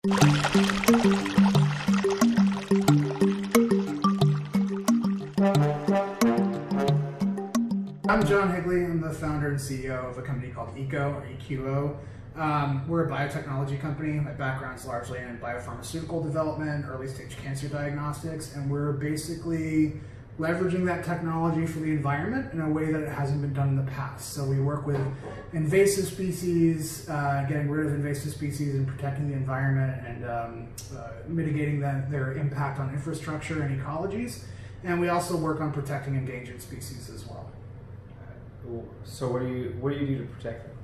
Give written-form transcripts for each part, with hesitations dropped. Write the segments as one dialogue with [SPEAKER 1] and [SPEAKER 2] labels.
[SPEAKER 1] I'm John Higley. I'm the founder and CEO of a company called EQO, or EQO. We're a biotechnology company. My background is largely in biopharmaceutical development, early stage cancer diagnostics, and we're basically leveraging that technology for the environment in a way that it hasn't been done in the past. So we work with invasive species, getting rid of invasive species and protecting the environment and mitigating their impact on infrastructure and ecologies. And we also work on protecting endangered species as well.
[SPEAKER 2] So what do you do to protect them?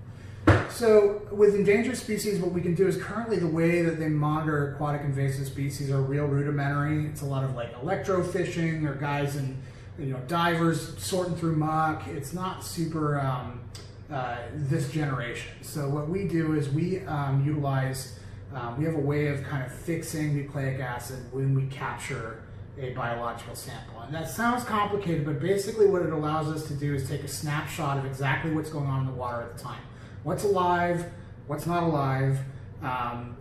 [SPEAKER 1] So with endangered species, what we can do is currently the way that they monitor aquatic invasive species are real rudimentary. It's a lot of like electrofishing or guys and divers sorting through muck. It's not super this generation. So what we do is we utilize, we have a way of kind of fixing nucleic acid when we capture a biological sample. And that sounds complicated, but basically what it allows us to do is take a snapshot of exactly what's going on in the water at the time. What's alive, what's not alive,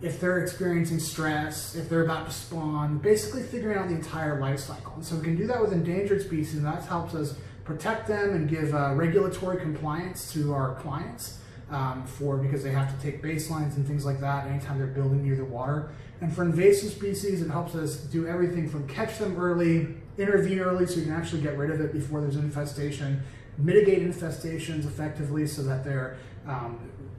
[SPEAKER 1] if they're experiencing stress, if they're about to spawn, basically figuring out the entire life cycle. And so we can do that with endangered species, and that helps us protect them and give regulatory compliance to our clients because they have to take baselines and things like that anytime they're building near the water. And for invasive species, it helps us do everything from catch them early, intervene early so we can actually get rid of it before there's infestation, mitigate infestations effectively so that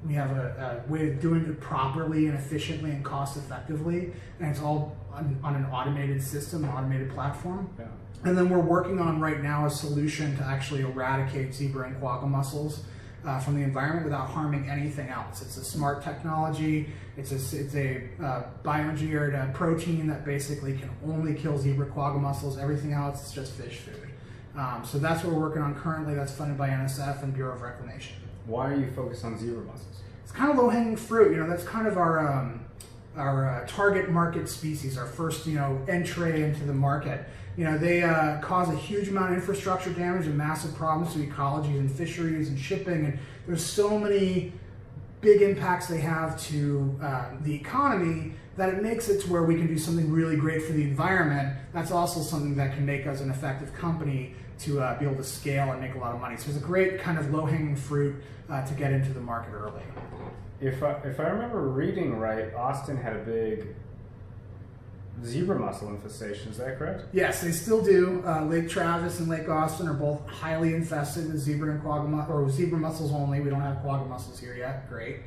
[SPEAKER 1] we have a way of doing it properly and efficiently and cost effectively, and it's all on an automated system, an automated platform.
[SPEAKER 2] Yeah.
[SPEAKER 1] And then we're working on right now a solution to actually eradicate zebra and quagga mussels from the environment without harming anything else. It's a smart technology. It's a bioengineered protein that basically can only kill zebra quagga mussels. Everything else is just fish food. So that's what we're working on currently. That's funded by NSF and Bureau of Reclamation.
[SPEAKER 2] Why are you focused on zebra mussels?
[SPEAKER 1] It's kind of low-hanging fruit. That's kind of our target market species, our first entry into the market. They cause a huge amount of infrastructure damage and massive problems to ecologies and fisheries and shipping, and there's so many big impacts they have to the economy that it makes it to where we can do something really great for the environment. That's also something that can make us an effective company to be able to scale and make a lot of money. So it's a great kind of low-hanging fruit to get into the market early.
[SPEAKER 2] If I remember reading right, Austin had a big zebra mussel infestation. Is that correct?
[SPEAKER 1] Yes, they still do. Lake Travis and Lake Austin are both highly infested with zebra and quagga or zebra mussels only. We don't have quagga mussels here yet. Great.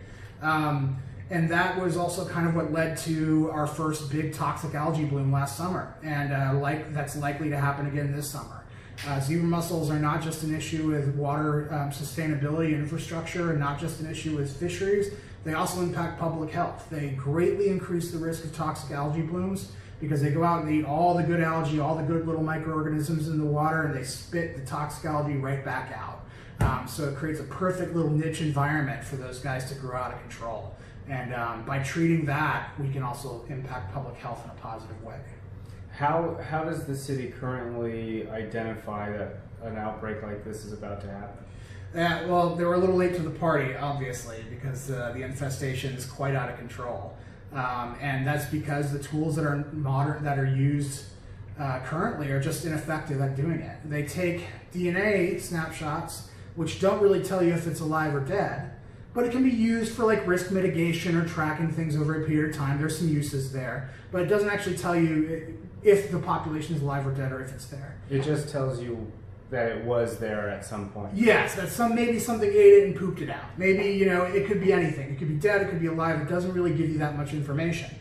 [SPEAKER 1] And that was also kind of what led to our first big toxic algae bloom last summer, and that's likely to happen again this summer. Zebra mussels are not just an issue with water sustainability and infrastructure, and not just an issue with fisheries. They also impact public health. They greatly increase the risk of toxic algae blooms because they go out and eat all the good algae, all the good little microorganisms in the water, and they spit the toxic algae right back out. So it creates a perfect little niche environment for those guys to grow out of control. And by treating that, we can also impact public health in a positive way.
[SPEAKER 2] How does the city currently identify that an outbreak like this is about to happen?
[SPEAKER 1] Well, they were a little late to the party, obviously, because the infestation is quite out of control. And that's because the tools that are used currently are just ineffective at doing it. They take DNA snapshots, which don't really tell you if it's alive or dead, but it can be used for like risk mitigation or tracking things over a period of time. There's some uses there, but it doesn't actually tell you if the population is alive or dead or if it's there.
[SPEAKER 2] It just tells you that it was there at some point.
[SPEAKER 1] Yes, that maybe something ate it and pooped it out. Maybe, it could be anything. It could be dead, it could be alive. It doesn't really give you that much information.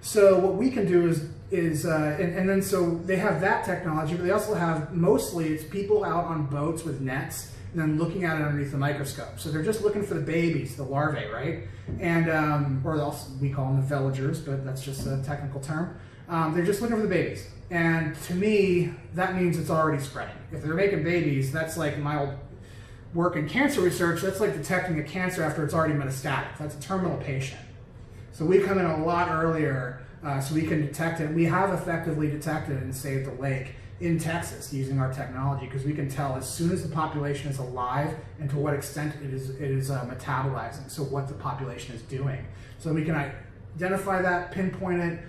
[SPEAKER 1] So what we can do and then so they have that technology, but they also have, mostly it's people out on boats with nets and then looking at it underneath the microscope. So they're just looking for the babies, the larvae, right? And, or else we call them the villagers, but that's just a technical term. They're just looking for the babies. And to me, that means it's already spreading. If they're making babies, that's like my old work in cancer research, that's like detecting a cancer after it's already metastatic. That's a terminal patient. So we come in a lot earlier so we can detect it. We have effectively detected and saved the lake in Texas using our technology because we can tell as soon as the population is alive and to what extent it is metabolizing, so what the population is doing. So we can Identify that, pinpoint it,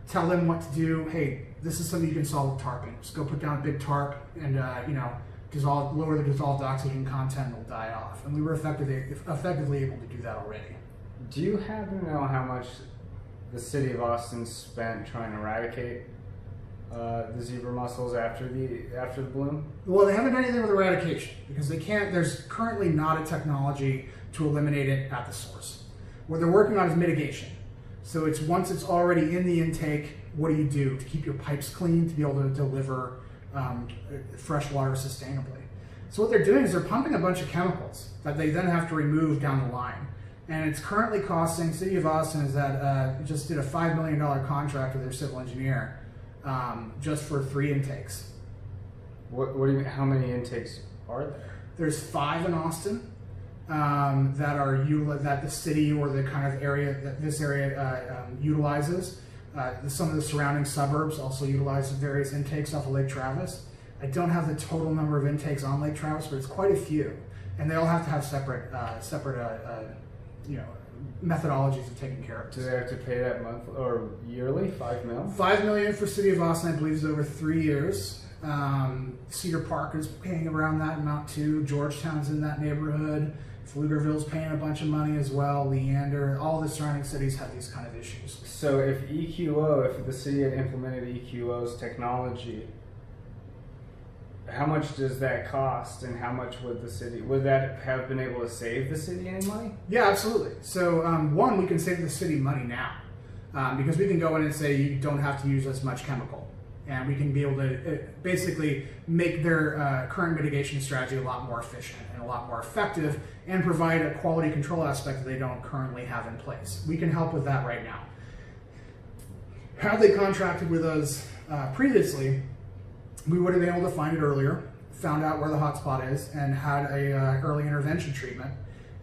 [SPEAKER 1] tell them what to do. Hey, this is something you can solve with tarping. Just go put down a big tarp and lower the dissolved oxygen content, and it'll die off. And we were effectively able to do that already.
[SPEAKER 2] Do you happen to know how much the city of Austin spent trying to eradicate the zebra mussels after the bloom?
[SPEAKER 1] Well, they haven't done anything with eradication because they can't. There's currently not a technology to eliminate it at the source. What they're working on is mitigation. So it's once it's already in the intake, what do you do to keep your pipes clean to be able to deliver fresh water sustainably? So what they're doing is they're pumping a bunch of chemicals that they then have to remove down the line. And it's currently costing, City of Austin is that just did a $5 million contract with their civil engineer just for 3 intakes.
[SPEAKER 2] What do you mean? How many intakes are there?
[SPEAKER 1] There's 5 in Austin that the city or the kind of area that this area utilizes. Some of the surrounding suburbs also utilize various intakes off of Lake Travis. I don't have the total number of intakes on Lake Travis, but it's quite a few, and they all have to have separate methodologies of taking care of it.
[SPEAKER 2] Do they have to pay that month or yearly? $5 million?
[SPEAKER 1] $5 million for City of Austin, I believe, is over 3 years. Cedar Park is paying around that amount too. Georgetown's in that neighborhood. Pflugerville's paying a bunch of money as well. Leander, all the surrounding cities have these kind of issues.
[SPEAKER 2] So if the city had implemented EQO's technology, how much does that cost, and how much would that have been able to save the city any money?
[SPEAKER 1] Yeah, absolutely. So one, we can save the city money now because we can go in and say you don't have to use as much chemical, and we can be able to basically make their current mitigation strategy a lot more efficient and a lot more effective, and provide a quality control aspect that they don't currently have in place. We can help with that right now. Had they contracted with us previously, we would have been able to find it earlier, found out where the hotspot is, and had a early intervention treatment,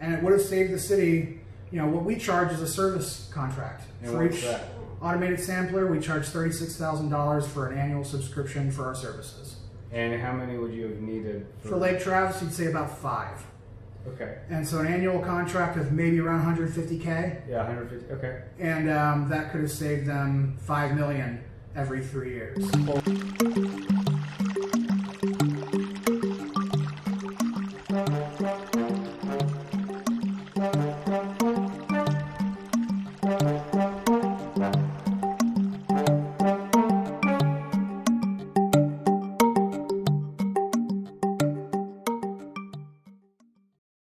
[SPEAKER 1] and it would have saved the city. What we charge is a service contract.
[SPEAKER 2] And
[SPEAKER 1] for
[SPEAKER 2] what's
[SPEAKER 1] each
[SPEAKER 2] that?
[SPEAKER 1] automated sampler, we charge $36,000 for an annual subscription for our services.
[SPEAKER 2] And how many would you have needed?
[SPEAKER 1] For Lake Travis, you'd say about 5.
[SPEAKER 2] Okay.
[SPEAKER 1] And so an annual contract of maybe around $150K.
[SPEAKER 2] Yeah, 150. Okay.
[SPEAKER 1] And that could have saved them $5 million every 3 years.